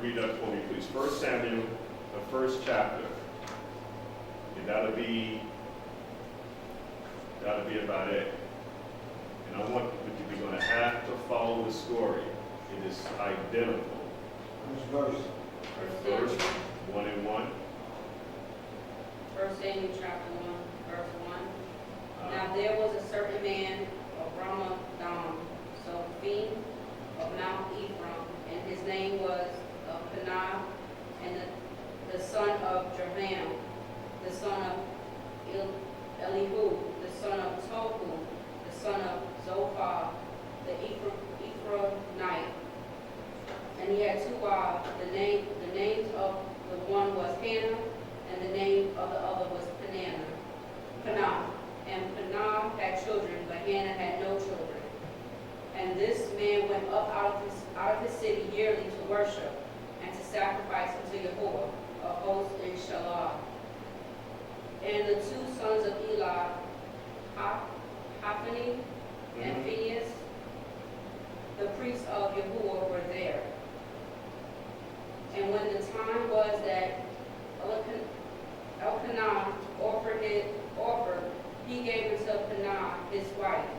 read that for me, please? 1 Samuel, the first chapter. And that'll be about it. And I want you're going to have to follow the story. It is identical. Which verse? First, 1 and 1. 1 Samuel chapter 1, verse 1. Now there was a certain man of Ramadam, Sophim, of Mount Ephraim, and his name was Tanak, and the son of Jeraham, the son of Elihu, the son of Tohu, the son of Zophar, the Ephraimite. And he had two wives. The names of the one was Hannah, and the name of the other was Peninnah. And Peninnah had children, but Hannah had no children. And this man went up out of his city yearly to worship and to sacrifice unto Yahuah, a host in Yashra'al. And the two sons of Eli, Hophni and Phinehas, the priests of Yahuah, were there. And when the time was that Elkanah offered, he gave unto Peninnah his wife,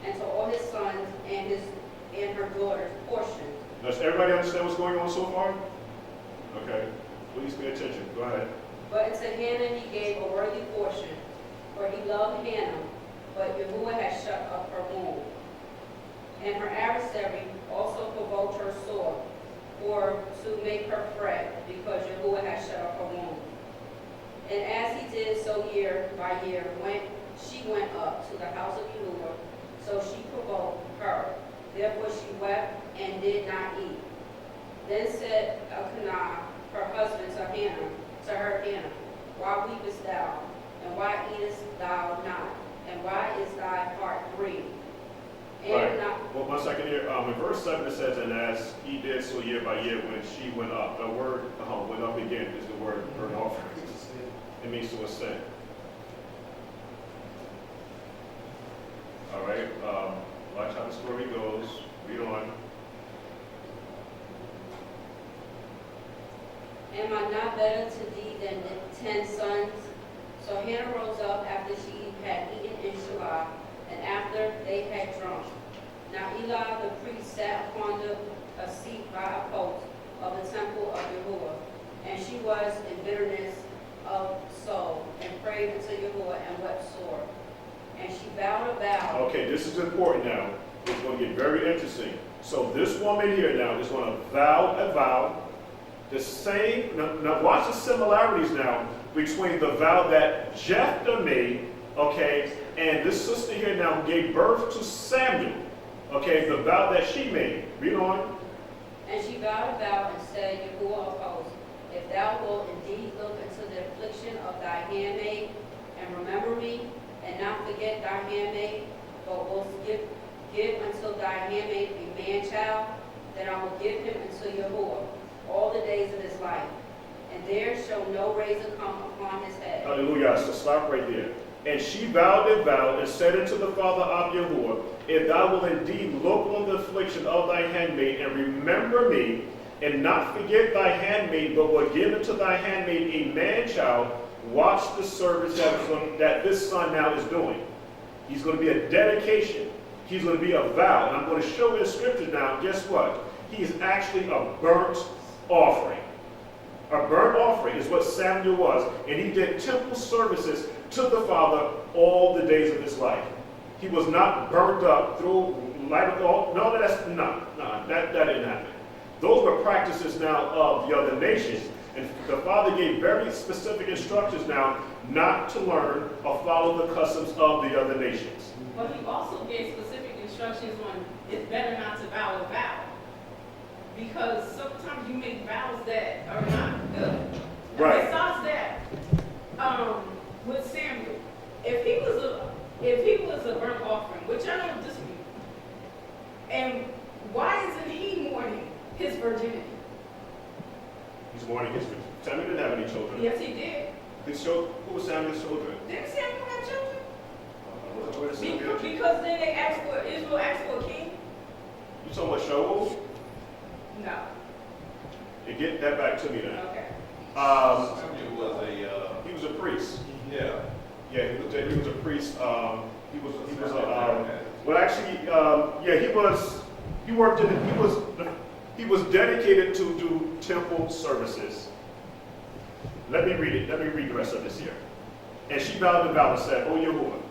and to all his sons and her daughters portions. Does everybody understand what's going on so far? Okay. Please pay attention. Go ahead. But unto Hannah he gave a worthy portion, for he loved Hannah, but Yahuah had shut up her womb. And her adversary also provoked her sore, for to make her fret, because Yahuah had shut up her womb. And as he did so year by year, she went up to the house of Yahuah, so she provoked her. Therefore she wept and did not eat. Then said Elkanah, her husband, to her Hannah, why weepest thou? And why eatest thou not? And why is thy heart grieved? And right. Well, 1 second here. In verse 7 it says, and as he did so year by year when she went up. The word went up again is the word burnt offering. It means to ascend. All right. Watch how the story goes. Read on. Am I not better to thee than 10 sons? So Hannah rose up after she had eaten in Shabbat, and after they had drunk. Now Eli the priest sat upon a seat by a post of the temple of Yahuah, and she was in bitterness of soul, and prayed unto Yahuah and wept sore. And she vowed a vow. Okay, this is important now. It's going to get very interesting. So this woman here now is going to vow a vow. The same, now watch the similarities now between the vow that Jephthah made, okay, and this sister here now who gave birth to Samuel, okay, the vow that she made. Read on. And she vowed a vow and said, Yahuah of hosts, if thou wilt indeed look into the affliction of thy handmaid, and remember me, and not forget thy handmaid, but wilt give unto thy handmaid a man-child, then I will give him unto Yahuah all the days of his life, and there shall no razor come upon his head. Hallelujah. So stop right there. And she vowed a vow and said unto the father of Yahuah, if thou wilt indeed look on the affliction of thy handmaid, and remember me, and not forget thy handmaid, but will give unto thy handmaid a man-child, watch the service that this son now is doing. He's going to be a dedication. He's going to be a vow. And I'm going to show you in scripture now, guess what? He is actually a burnt offering. A burnt offering is what Samuel was. And he did temple services to the Father all the days of his life. He was not burnt up through light of all. No, that didn't happen. Those were practices now of the other nations. And the Father gave very specific instructions now not to learn or follow the customs of the other nations. But he also gave specific instructions on it's better not to vow a vow. Because sometimes you make vows that are not good. Right. Besides that, with Samuel, if he was a burnt offering, which I don't dispute, and why isn't he mourning his virginity? He's mourning his virginity. Samuel didn't have any children. Yes, he did. Who was Samuel's children? Didn't Samuel have children? Where does Samuel have children? Because then Israel asked for a king? You talking about Shaul? No. get that back to me then. Okay. He was a priest. Yeah. Yeah, he was a priest. He was a well, actually, yeah, he was dedicated to do temple services. Let me read it. Let me read the rest of this here. And she vowed the vow and said, O Yahuah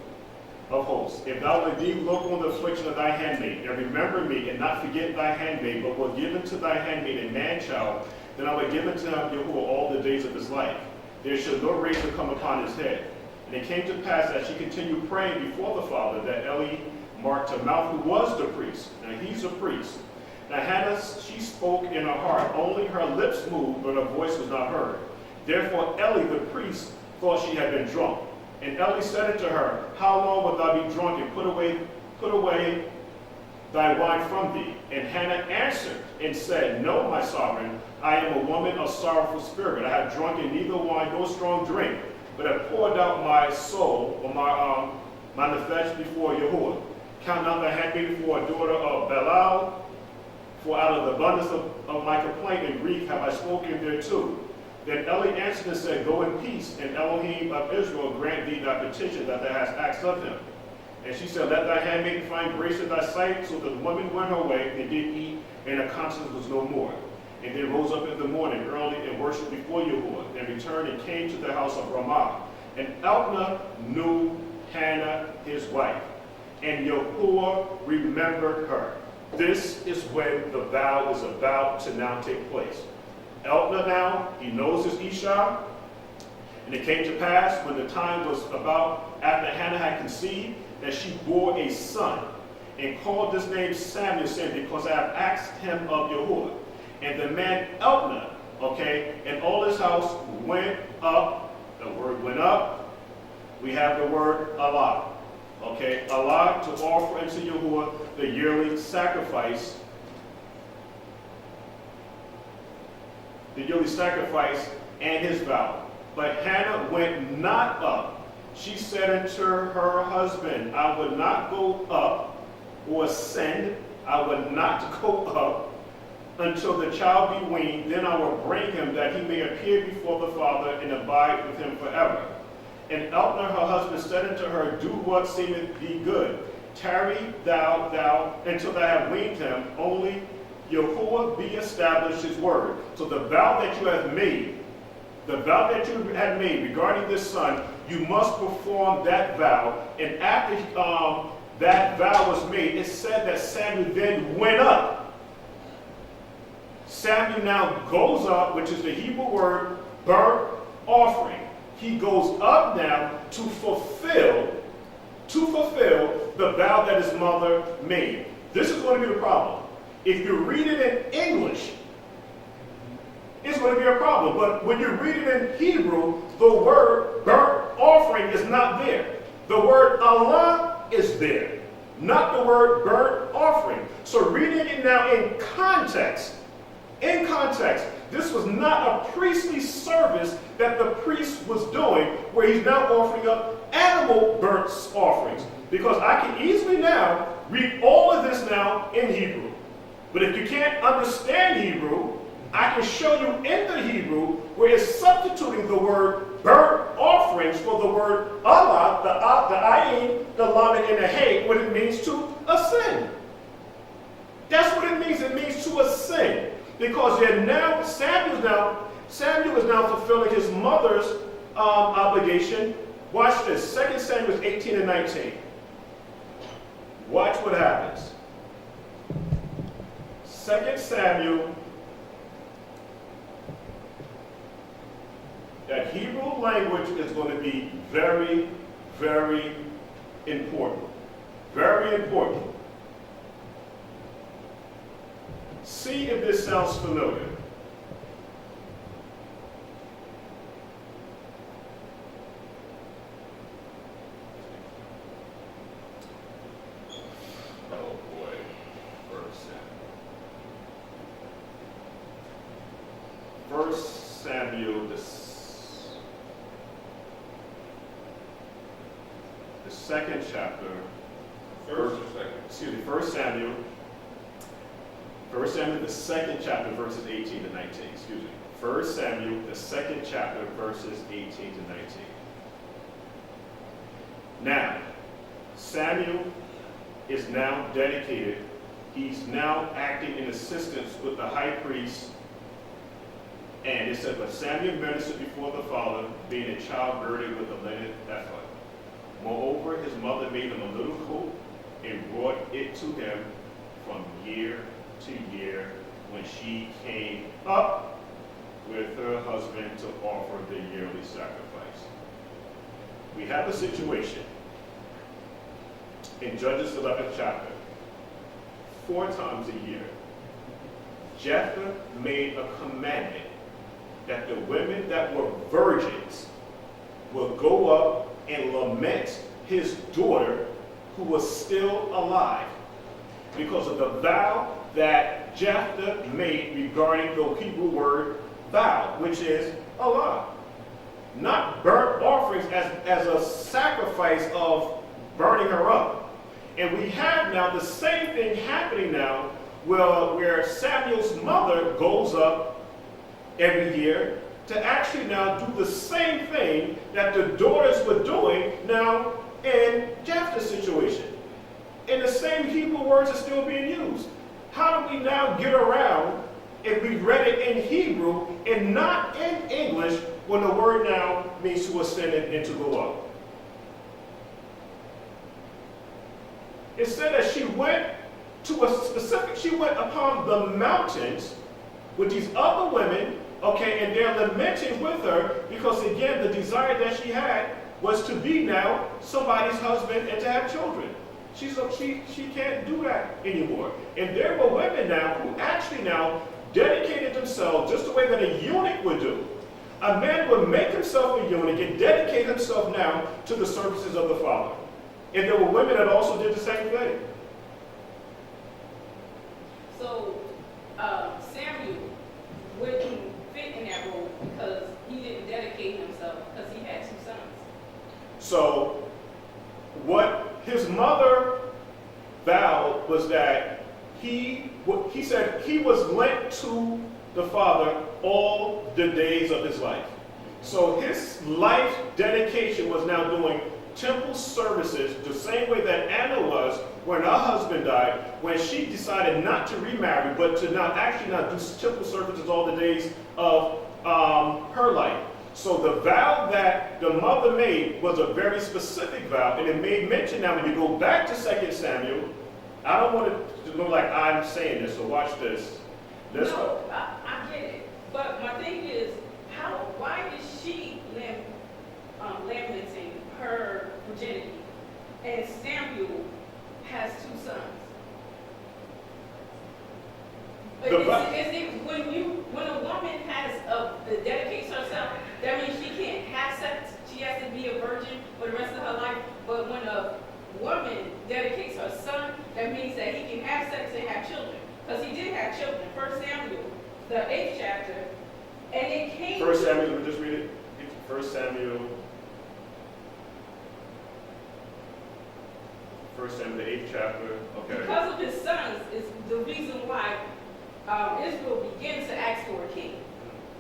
of hosts, if thou will indeed look on the affliction of thy handmaid, and remember me, and not forget thy handmaid, but will give unto thy handmaid a man-child, then I will give unto him, Yahuah, all the days of his life. There should no razor come upon his head. And it came to pass, as she continued praying before the Father, that Eli marked her mouth, who was the priest. Now he's a priest. Now Hannah, she spoke in her heart, only her lips moved, but her voice was not heard. Therefore Eli the priest thought she had been drunk. And Eli said unto her, How long wilt thou be drunk, and put away thy wine from thee? And Hannah answered and said, No, my sovereign, I am a woman of sorrowful spirit. I have drunken neither wine nor strong drink, but have poured out my soul, or my nefesh before Yahuah. Count not thy handmaid for a daughter of Belial, for out of the abundance of my complaint and grief have I spoken thereto. Then Eli answered and said, Go in peace, and Elohim of Israel grant thee thy petition that thou hast asked of him. And she said, Let thy handmaid find grace in thy sight. So the woman went her way, and did eat, and her conscience was no more. And they rose up in the morning early and worshipped before Yahuah, and returned and came to the house of Ramah. And Elkanah knew Hannah his wife, and Yahuah remembered her. This is when the vow is about to now take place. Elkanah now, he knows his Isha, and it came to pass when the time was about after Hannah had conceived, that she bore a son, and called his name Samuel, saying, Because I have asked him of Yahuah. And the man Elkanah, okay, and all his house went up. The word went up. We have the word Allah. Okay, Allah to offer unto Yahuah the yearly sacrifice. The yearly sacrifice and his vow. But Hannah went not up. She said unto her husband, I would not go up or ascend. I would not go up until the child be weaned. Then I will bring him, that he may appear before the Father and abide with him forever. And Elkanah her husband said unto her, Do what seemeth thee good. Tarry thou until thou have weaned him. Only Yahuah be established his word. So the vow that you have made, regarding this son, you must perform that vow. And after that vow was made, it said that Samuel then went up. Samuel now goes up, which is the Hebrew word burnt offering. He goes up now to fulfill the vow that his mother made. This is going to be the problem. If you read it in English, it's going to be a problem. But when you read it in Hebrew, the word burnt offering is not there. The word Allah is there, not the word burnt offering. So reading it now in context, this was not a priestly service that the priest was doing, where he's now offering up animal burnt offerings. Because I can easily now read all of this now in Hebrew. But if you can't understand Hebrew, I can show you in the Hebrew where it's substituting the word burnt offerings for the word Allah, the ayin, the lamed, and the hay, what it means to ascend. That's what it means. It means to ascend. Because Samuel is now fulfilling his mother's obligation. Watch this. 2 Samuel 18 and 19. Watch what happens. 2 Samuel, that Hebrew language is going to be very, very important. Very important. See if this sounds familiar. Oh boy, First Samuel, the second chapter. First Samuel. 1 Samuel, the second chapter, verses 18 to 19. Excuse me. 1 Samuel, the second chapter, verses 18 to 19. Now, Samuel is now dedicated. He's now acting in assistance with the high priest. And it said, but Samuel ministered before the father, being a child girded with a linen ephod. Moreover, his mother made him a little coat and brought it to him from year to year when she came up with her husband to offer the yearly sacrifice. We have a situation in Judges 11th chapter. 4 times a year, Jephthah made a commandment that the women that were virgins will go up and lament his daughter who was still alive because of the vow that Jephthah made regarding the Hebrew word vow, which is Allah. Not burnt offerings as a sacrifice of burning her up. And we have now the same thing happening now where Samuel's mother goes up every year to actually now do the same thing that the daughters were doing now in Jephthah's situation. And the same Hebrew words are still being used. How do we now get around if we read it in Hebrew and not in English when the word now means to ascend and to go up? It said that she went upon the mountains with these other women, okay, and they're lamenting with her because, again, the desire that she had was to be now somebody's husband and to have children. She can't do that anymore. And there were women now who actually now dedicated themselves just the way that a eunuch would do. A man would make himself a eunuch and dedicate himself now to the services of the Father. And there were women that also did the same thing. So Samuel wouldn't fit in that role because he didn't dedicate himself because he had 2 sons. So what his mother vowed was that he said he was lent to the Father all the days of his life. So his life dedication was now doing temple services the same way that Anna was when her husband died, when she decided not to remarry, but to now actually not do temple services all the days of her life. So the vow that the mother made was a very specific vow, and it made mention now when you go back to 2 Samuel, I don't want it to look like I'm saying this, so watch this. No, I get it. But my thing is, why is she lamenting her virginity and Samuel has 2 sons? When a woman dedicates herself, that means she can't have sex. She has to be a virgin for the rest of her life. But when a woman dedicates her son, that means that he can have sex and have children. Because he did have children. 1 Samuel, the 8th chapter, and it came 1 Samuel, let me just read it. 1 Samuel, the 8th chapter. Okay. Because of his sons is the reason why Israel began to ask for a king.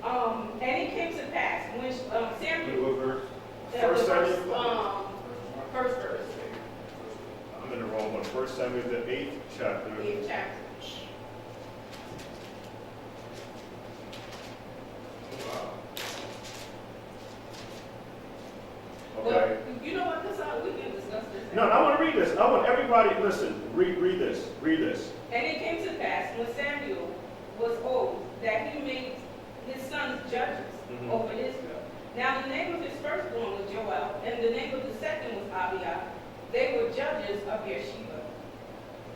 And it came to pass when Samuel. What verse? 1 Samuel. First verse. I'm in the wrong one. 1 Samuel, the 8th chapter. 8th chapter. Wow. Okay. But you know what? Because we can discuss this. No, I want to read this. I want everybody, listen, read this. Read this. And it came to pass when Samuel was old that he made his sons judges over Israel. Now the name of his firstborn was Joel, and the name of the second was Abiah. They were judges of Beersheba.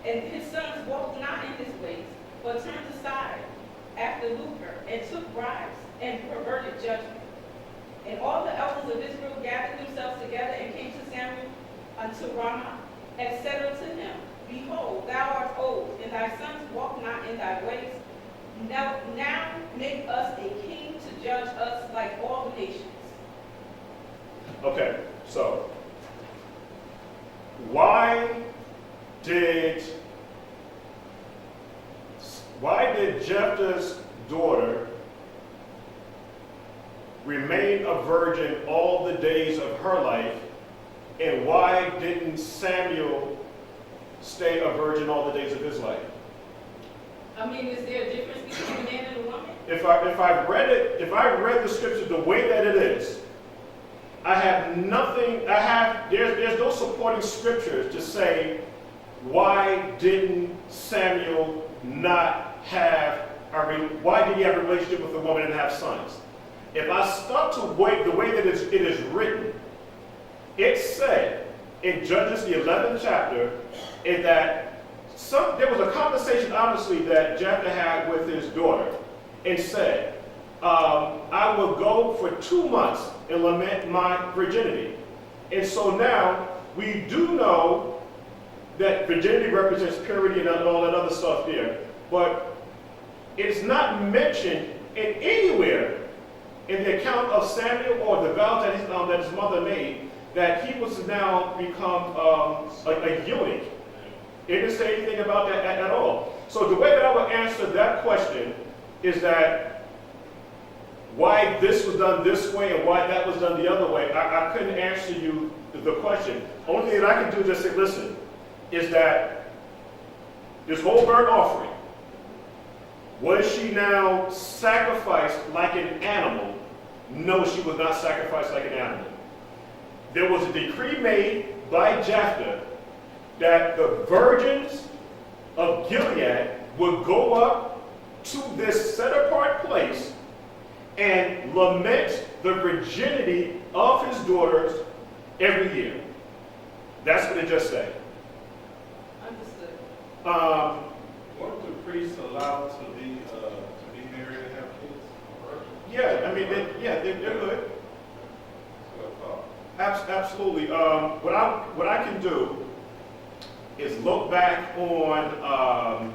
And his sons walked not in his ways, but turned aside after lucre, and took bribes, and perverted judgment. And all the elders of Israel gathered themselves together and came to Samuel unto Ramah, and said unto him, Behold, thou art old, and thy sons walk not in thy ways. Now make us a king to judge us like all the nations. Okay, so why did Why did Jephthah's daughter remain a virgin all the days of her life, and why didn't Samuel stay a virgin all the days of his life? I mean, is there a difference between a man and a woman? If I read the scripture the way that it is, I have nothing, there's no supporting scriptures to say, why didn't Samuel not have, why did he have a relationship with a woman and have sons? If I start to wait the way that it is written, it said in Judges the 11th chapter, in that there was a conversation obviously that Jephthah had with his daughter, and said, I will go for 2 months and lament my virginity. And so now we do know that virginity represents purity and all that other stuff there, but it's not mentioned in anywhere in the account of Samuel or the vows that his mother made that he was now become a eunuch. It didn't say anything about that at all. So the way that I would answer that question is that why this was done this way and why that was done the other way, I couldn't answer you the question. Only thing that I can do is just say, listen, is that this whole burnt offering, was she now sacrificed like an animal? No, she was not sacrificed like an animal. There was a decree made by Jephthah that the virgins of Gilead would go up to this set-apart place and lament the virginity of his daughters every year. That's what it just said. Understood. Weren't the priests allowed to be married and have kids? Yeah, I mean, they're good. Absolutely. What I can do is look back on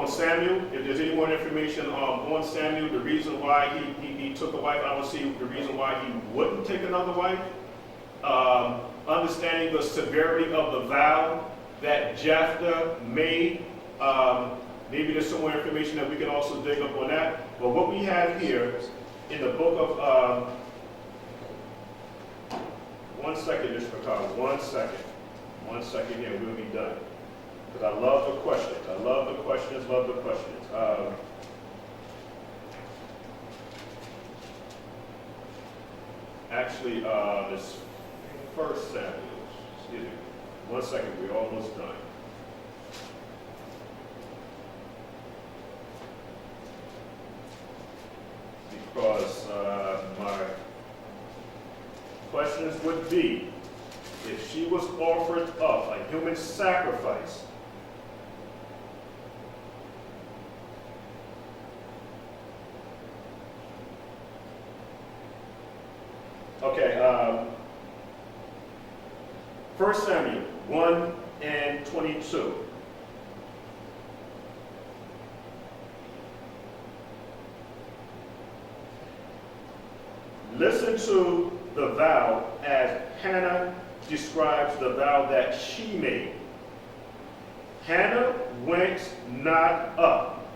Samuel. If there's any more information on Samuel, the reason why he took a wife, I will see the reason why he wouldn't take another wife. Understanding the severity of the vow that Jephthah made. Maybe there's some more information that we can also dig up on that. But what we have here in the book of, 1 second, Mr. McCall, 1 second. 1 second here, we'll be done. Because I love the questions. I love the questions, love the questions. Actually, this first Samuel, excuse me. 1 second, we're almost done. Because my questions would be, if she was offered up a human sacrifice, okay, 1 Samuel 1 and 22. Listen to the vow as Hannah describes the vow that she made. Hannah went not up,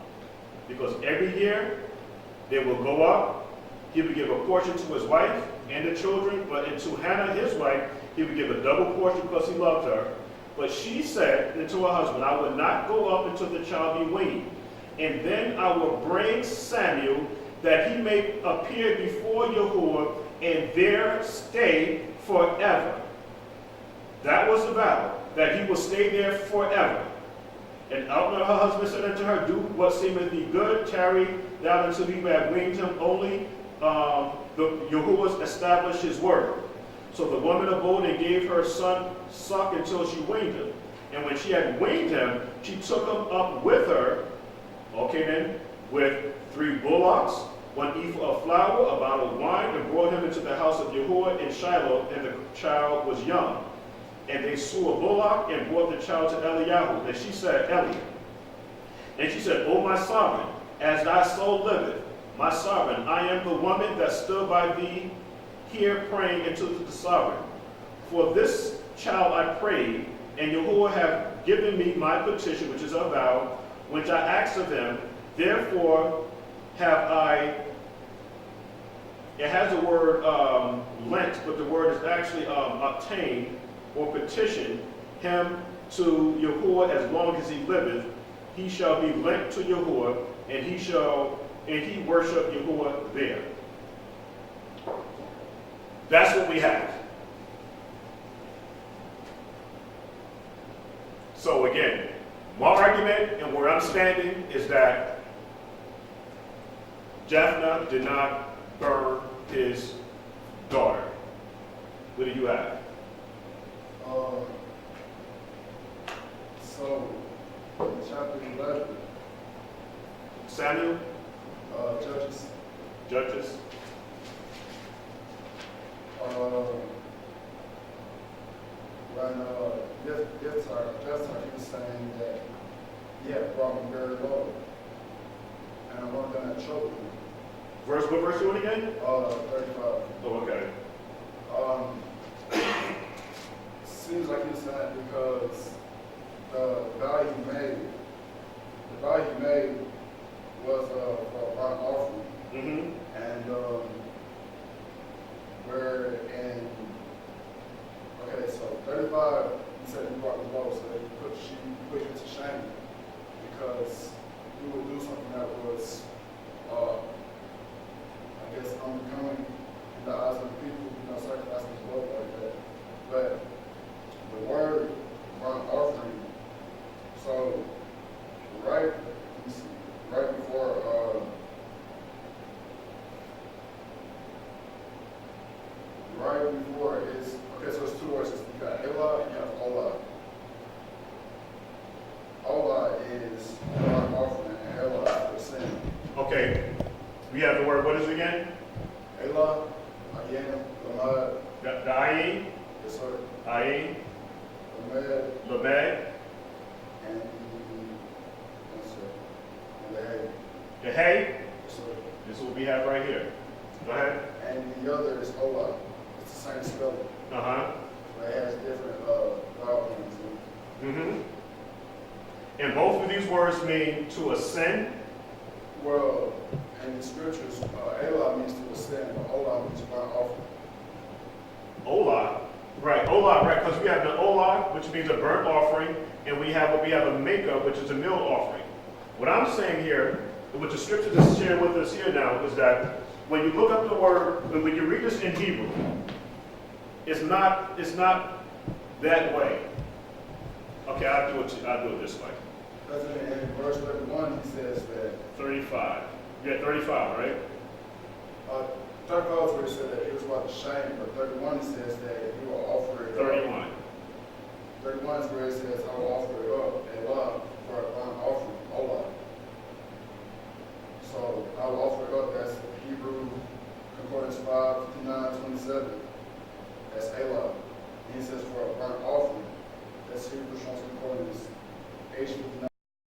because every year they will go up. He would give a portion to his wife and the children, but to Hannah, his wife, he would give a double portion because he loved her. But she said to her husband, I will not go up until the child be weaned, and then I will bring Samuel, that he may appear before Yahuah and there stay forever. That was the vow, that he will stay there forever. And her husband said unto her, do what seemeth thee good, tarry thou until he have weaned him. Only Yahuah established his word. So the woman abode and gave her son suck until she weaned him. And when she had weaned him, she took him up with her, okay then, with 3 bullocks, 1 ephah of flour, a bottle of wine, and brought him into the house of Yahuah in Shiloh, and the child was young. And they slew a bullock and brought the child to Eliyahu. And she said, and she said, O my sovereign, as thy soul liveth, my sovereign, I am the woman that stood by thee here praying unto the sovereign. For this child I prayed, and Yahuah have given me my petition, which is a vow, which I asked of him. Therefore have I, it has the word lent, but the word is actually obtained or petition him to Yahuah as long as he liveth. He shall be lent to Yahuah, and he worship Yahuah there. That's what we have. So again, my argument and where I'm standing is that Japheth did not burn his daughter. What do you have? So, in chapter 11, Samuel? Judges. Judges? When Yetzar, he was saying that he had brought him very low, and I want them to choke him. What verse you in again? 35. Oh, okay. Seems like he was saying because the value he made was for a burnt offering. Mm-hmm. And so 35, he said he brought the low, so they put him to shame because he would do something that was, I guess, unbecoming in the eyes of the people, sacrificing his blood like that. But the word burnt offering, so right before is, okay, so it's two words. You got Elah and you have Olah. Olah is burnt offering and Elah is for sin. Okay. We have the word, what is it again? Elah, Ayam, Lamad. The Ayin, Yes, sir. Ayin, Lamed, Lamed, and the Hay. the Hay. Yes, sir. This is what we have right here. Go ahead. And the other is Olah. It's the same spelling, Uh-huh. but it has different vowel names. Mm-hmm. And both of these words mean to ascend. Well, in the scriptures, Elah means to ascend, but Olah means burnt offering. Olah. Right, Olah, right, because we have the Olah, which means a burnt offering, and we have a makeup, which is a meal offering. What I'm saying here, what the scripture is sharing with us here now, is that when you look up the word, when you read this in Hebrew, it's not that way. Okay, I'll do it this way. Because in verse 31, he says that 35. Yeah, 35, right? 35 is where he said that he was about to shame, but 31 says that he will offer it up. 31. 31 is where it says, I will offer it up, Elah, for a burnt offering, Olah. So I will offer it up, that's Hebrew Concordance 5:59-27. That's Elah. And he says for a burnt offering, that's Hebrew Strong's Concordance H59